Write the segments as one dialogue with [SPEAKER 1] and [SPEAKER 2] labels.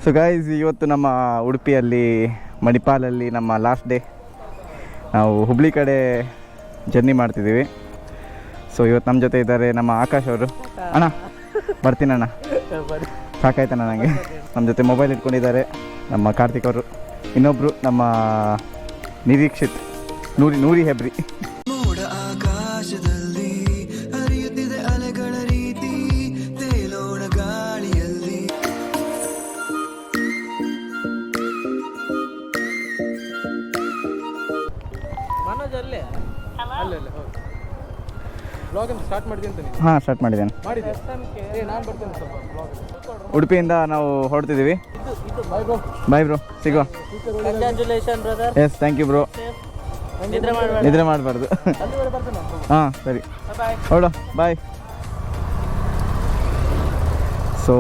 [SPEAKER 1] So guys, ಇವತ್ತು ನಮ್ಮ ಉಡುಪಿಯಲ್ಲಿ ಮಣಿಪಾಲಲ್ಲಿ ನಮ್ಮ ಲಾಸ್ಟ್ ಡೇ. ನಾವು ಹುಬ್ಳಿ ಕಡೆ ಜರ್ನಿ ಮಾಡ್ತಿದ್ದೀವಿ. ಸೊ ಇವತ್ತು ನಮ್ಮ ಜೊತೆ ಇದ್ದಾರೆ ನಮ್ಮ ಆಕಾಶ್ ಅವರು. ಅಣ್ಣ ಬರ್ತೀನಣ್ಣ, ಸಾಕಾಯ್ತಣ್ಣ ನನಗೆ. ನಮ್ಮ ಜೊತೆ ಮೊಬೈಲ್ ಇಟ್ಕೊಂಡಿದ್ದಾರೆ ನಮ್ಮ ಕಾರ್ತಿಕ್ ಅವರು. ಇನ್ನೊಬ್ಬರು ನಮ್ಮ ನಿರೀಕ್ಷಿತ್ ನೂರಿ ಹೆಬ್ರಿ. ಹಾಂ, ಸ್ಟಾರ್ಟ್ ಮಾಡಿದ್ದೇನೆ. ಉಡುಪಿಯಿಂದ ನಾವು ಹೊರಡ್ತಿದ್ದೀವಿ. ಬಾಯ್ ಬ್ರೋ, ಸಿಗುವ. Yes, thank you bro. ನಿದ್ರೆ ಮಾಡಬಾರ್ದು. ಹಾಂ ಸರಿ, ಹೊರಡು, ಬಾಯ್. ಸೊ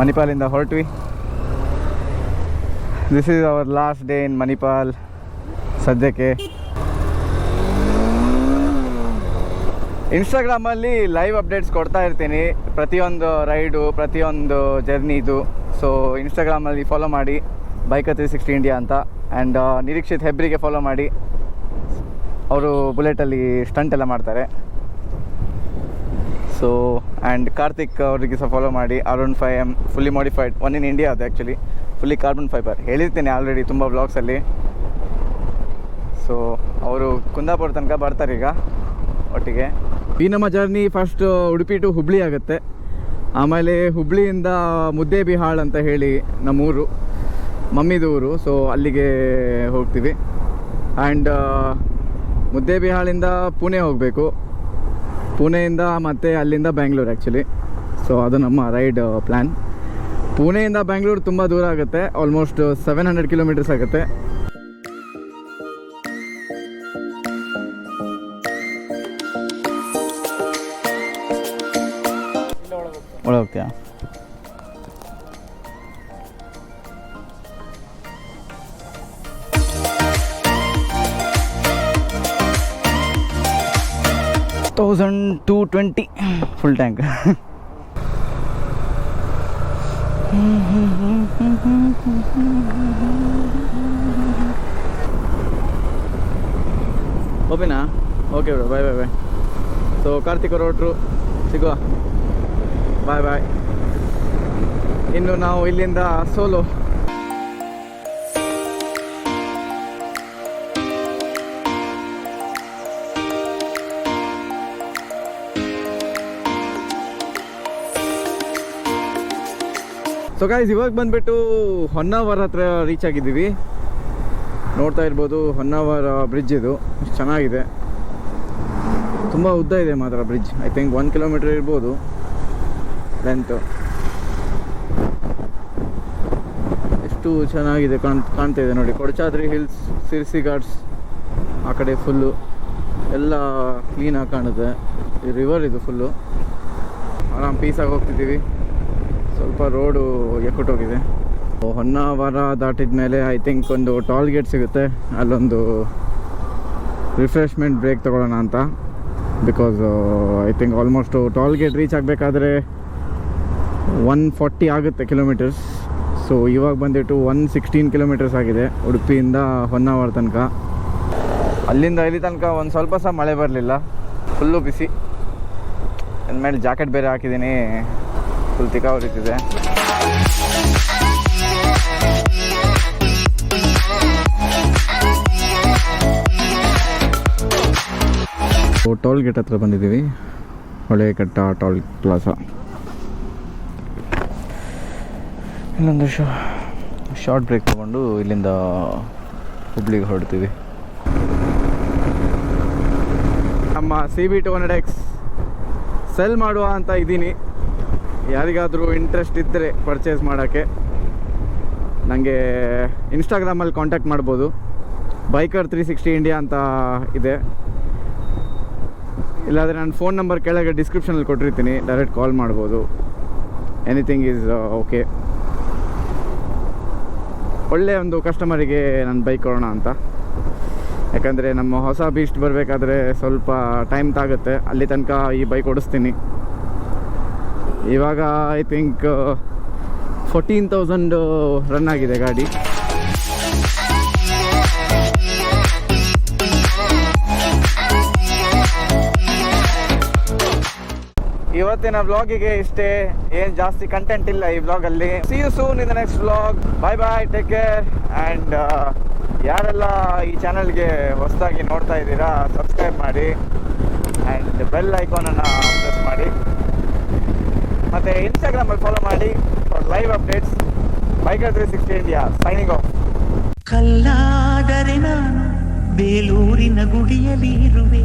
[SPEAKER 1] ಮಣಿಪಾಲಿಂದ ಹೊರಟ್ವಿ. This is our last day in Manipal ಸದ್ಯಕ್ಕೆ. ಇನ್ಸ್ಟಾಗ್ರಾಮಲ್ಲಿ ಲೈವ್ ಅಪ್ಡೇಟ್ಸ್ ಕೊಡ್ತಾ ಇರ್ತೀನಿ, ಪ್ರತಿಯೊಂದು ರೈಡು, ಪ್ರತಿಯೊಂದು ಜರ್ನಿದು. ಸೊ ಇನ್ಸ್ಟಾಗ್ರಾಮಲ್ಲಿ ಫಾಲೋ ಮಾಡಿ, ಬೈಕ್ 360 ಇಂಡಿಯಾ ಅಂತ. ಆ್ಯಂಡ್ ನಿರೀಕ್ಷಿತ್ ಹೆಬ್ರಿಗೆ ಫಾಲೋ ಮಾಡಿ, ಅವರು ಬುಲೆಟಲ್ಲಿ ಸ್ಟಂಟ್ ಎಲ್ಲ ಮಾಡ್ತಾರೆ. ಸೊ ಆ್ಯಂಡ್ ಕಾರ್ತಿಕ್ ಅವರಿಗೆ ಸಹ ಫಾಲೋ ಮಾಡಿ. R15M fully modified, one in India ಅದು ಆ್ಯಕ್ಚುಲಿ, ಫುಲ್ಲಿ ಕಾರ್ಬನ್ ಫೈಬರ್. ಹೇಳಿರ್ತೀನಿ ಆಲ್ರೆಡಿ ತುಂಬ ವ್ಲಾಗ್ಸಲ್ಲಿ. ಸೊ ಅವರು ಕುಂದಾಪುರ ತನಕ ಬರ್ತಾರೆ ಈಗ ಒಟ್ಟಿಗೆ. ಈ ನಮ್ಮ journey first Udupi to Hubli ಆಗುತ್ತೆ. ಆಮೇಲೆ ಹುಬ್ಳಿಯಿಂದ ಮುದ್ದೇಬಿಹಾಳ್ ಅಂತ ಹೇಳಿ ನಮ್ಮೂರು, ಮಮ್ಮಿದು ಊರು. ಸೊ ಅಲ್ಲಿಗೆ ಹೋಗ್ತೀವಿ. ಆ್ಯಂಡ್ ಮುದ್ದೇಬಿಹಾಳಿಂದ ಪುಣೆ ಹೋಗಬೇಕು, ಪುಣೆಯಿಂದ ಮತ್ತು ಅಲ್ಲಿಂದ ಬ್ಯಾಂಗ್ಳೂರು ಆ್ಯಕ್ಚುಲಿ. ಸೊ ಅದು ನಮ್ಮ ರೈಡ್ ಪ್ಲ್ಯಾನ್. ಪುಣೆಯಿಂದ ಬ್ಯಾಂಗ್ಳೂರು ತುಂಬ ದೂರ ಆಗುತ್ತೆ, ಆಲ್ಮೋಸ್ಟ್ 700 ಕಿಲೋಮೀಟರ್ಸ್ ಆಗುತ್ತೆ. ಒಳಗೆ ಹೋಗ್ತೀಯಾ? $1,220 ಫುಲ್ ಟ್ಯಾಂಕ್. ಓಕೆನಾ? ಓಕೆ ಬ್ರೋ, ಬಾಯ್ ಬಾಯ್ ಬಾಯ್. ಸೊ ಕಾರ್ತಿಕ್ ಅವರು ಹೊರಟ್ರು, ಸಿಗುವ. ಬಾಯ್ ಬಾಯ್. ಇನ್ನು ನಾವು ಇಲ್ಲಿಂದ ಸೋಲೋ. ಸೊ ಗೈಸ್, ಇವಾಗ ಬಂದುಬಿಟ್ಟು ಹೊನ್ನಾವರ ಹತ್ರ ರೀಚ್ ಆಗಿದ್ದೀವಿ. ನೋಡ್ತಾ ಇರ್ಬೋದು, ಹೊನ್ನಾವರ ಬ್ರಿಡ್ಜ್ ಇದು ಎಷ್ಟು ಚೆನ್ನಾಗಿದೆ. ತುಂಬ ಉದ್ದ ಇದೆ ಮಾತ್ರ ಬ್ರಿಡ್ಜ್. ಐ ಥಿಂಕ್ 1 ಕಿಲೋಮೀಟರ್ ಇರ್ಬೋದು ಲೆಂತು. ಎಷ್ಟು ಚೆನ್ನಾಗಿದೆ ಕಾಣ್ತಾ ಇದೆ ನೋಡಿ. ಕೊಡಚಾದ್ರಿ ಹಿಲ್ಸ್, ಸಿರ್ಸಿ ಘಾಟ್ಸ್ ಆ ಕಡೆ ಫುಲ್ಲು ಎಲ್ಲ ಕ್ಲೀನಾಗಿ ಕಾಣುತ್ತೆ. ಈ ರಿವರ್ ಇದು ಫುಲ್ಲು. ಆರಾಮ್ ಪೀಸಾಗಿ ಹೋಗ್ತಿದ್ದೀವಿ. ಸ್ವಲ್ಪ ರೋಡು ಎಕ್ಕುಟ್ಟೋಗಿದೆ. ಹೊನ್ನಾವರ ದಾಟಿದ ಮೇಲೆ ಐ ಥಿಂಕ್ ಒಂದು ಟೋಲ್ ಗೇಟ್ ಸಿಗುತ್ತೆ, ಅಲ್ಲೊಂದು ರಿಫ್ರೆಶ್ಮೆಂಟ್ ಬ್ರೇಕ್ ತೊಗೊಳ್ಳೋಣ ಅಂತ. Because I think almost toll gate reach ಆಗಬೇಕಾದ್ರೆ 140 ಆಗುತ್ತೆ ಕಿಲೋಮೀಟರ್ಸ್. ಸೊ ಇವಾಗ ಬಂದಿಟ್ಟು 116 ಕಿಲೋಮೀಟರ್ಸ್ ಆಗಿದೆ ಉಡುಪಿಯಿಂದ ಹೊನ್ನಾವರ ತನಕ. ಅಲ್ಲಿಂದ ಇಲ್ಲಿ ತನಕ ಒಂದು ಸ್ವಲ್ಪ ಸಹ ಮಳೆ ಬರಲಿಲ್ಲ, ಫುಲ್ಲು ಬಿಸಿ. ಅಂದಮೇಲೆ ಜಾಕೆಟ್ ಬೇರೆ ಹಾಕಿದ್ದೀನಿ, ಫುಲ್ ತಿಕ್ಕ ಹೊರಿತಿದೆ. ಟೋಲ್ ಗೇಟ್ ಹತ್ರ ಬಂದಿದ್ದೀವಿ, ಹೊಳೆಕಟ್ಟ ಟೋಲ್ ಪ್ಲಾಜಾ. ಇಲ್ಲೊಂದು ಶಾರ್ಟ್ ಬ್ರೇಕ್ ತೊಗೊಂಡು ಇಲ್ಲಿಂದ ಹುಬ್ಳಿಗೆ ಹೊರಡ್ತೀವಿ. ನಮ್ಮ CB200X ಸೆಲ್ ಮಾಡುವ ಅಂತ ಇದ್ದೀನಿ. ಯಾರಿಗಾದರೂ ಇಂಟ್ರೆಸ್ಟ್ ಇದ್ದರೆ ಪರ್ಚೇಸ್ ಮಾಡೋಕ್ಕೆ ನನಗೆ ಇನ್ಸ್ಟಾಗ್ರಾಮಲ್ಲಿ ಕಾಂಟ್ಯಾಕ್ಟ್ ಮಾಡ್ಬೋದು. ಬೈಕರ್ 360 ಇಂಡಿಯಾ ಅಂತ ಇದೆ. ಇಲ್ಲಾಂದರೆ ನನ್ನ ಫೋನ್ ನಂಬರ್ ಕೆಳಗೆ ಡಿಸ್ಕ್ರಿಪ್ಷನಲ್ಲಿ ಕೊಟ್ಟಿರ್ತೀನಿ, ಡೈರೆಕ್ಟ್ ಕಾಲ್ ಮಾಡ್ಬೋದು. Anything is okay. ಒಳ್ಳೆಯ ಒಂದು ಕಸ್ಟಮರಿಗೆ ನನ್ನ ಬೈಕ್ ಕೊಡೋಣ ಅಂತ. ಯಾಕಂದರೆ ನಮ್ಮ ಹೊಸ ಬೀಸ್ಟ್ ಬರಬೇಕಾದ್ರೆ ಸ್ವಲ್ಪ ಟೈಮ್ ತಾಗುತ್ತೆ. ಅಲ್ಲಿ ತನಕ ಈ ಬೈಕ್ ಓಡಿಸ್ತೀನಿ. ಇವಾಗ ಐ ಥಿಂಕ್ 14,000 ರನ್ ಆಗಿದೆ ಗಾಡಿ. ಇವತ್ತಿನ ವ್ಲಾಗಿಗೆ ಇಷ್ಟೇ, ಏನು ಜಾಸ್ತಿ ಕಂಟೆಂಟ್ ಇಲ್ಲ ಈ ವ್ಲಾಗಲ್ಲಿ. See you soon in the next vlog. Bye bye, take care. And ಯಾರೆಲ್ಲ ಈ ಚಾನಲ್ಗೆ ಹೊಸದಾಗಿ ನೋಡ್ತಾ ಇದ್ದೀರಾ ಸಬ್ಸ್ಕ್ರೈಬ್ ಮಾಡಿ ಆ್ಯಂಡ್ ಬೆಲ್ ಐಕಾನನ್ನು ಪ್ರೆಸ್ ಮಾಡಿ. ಮತ್ತು ಇನ್ಸ್ಟಾಗ್ರಾಮಲ್ಲಿ ಫಾಲೋ ಮಾಡಿ for live updates. Biker 360 India signing off.
[SPEAKER 2] ಕಲ್ಲಾದರೆ ನಾನು ಬೇಲೂರಿನ ಗುಡಿಯಲ್ಲಿ ಇರುವೆ.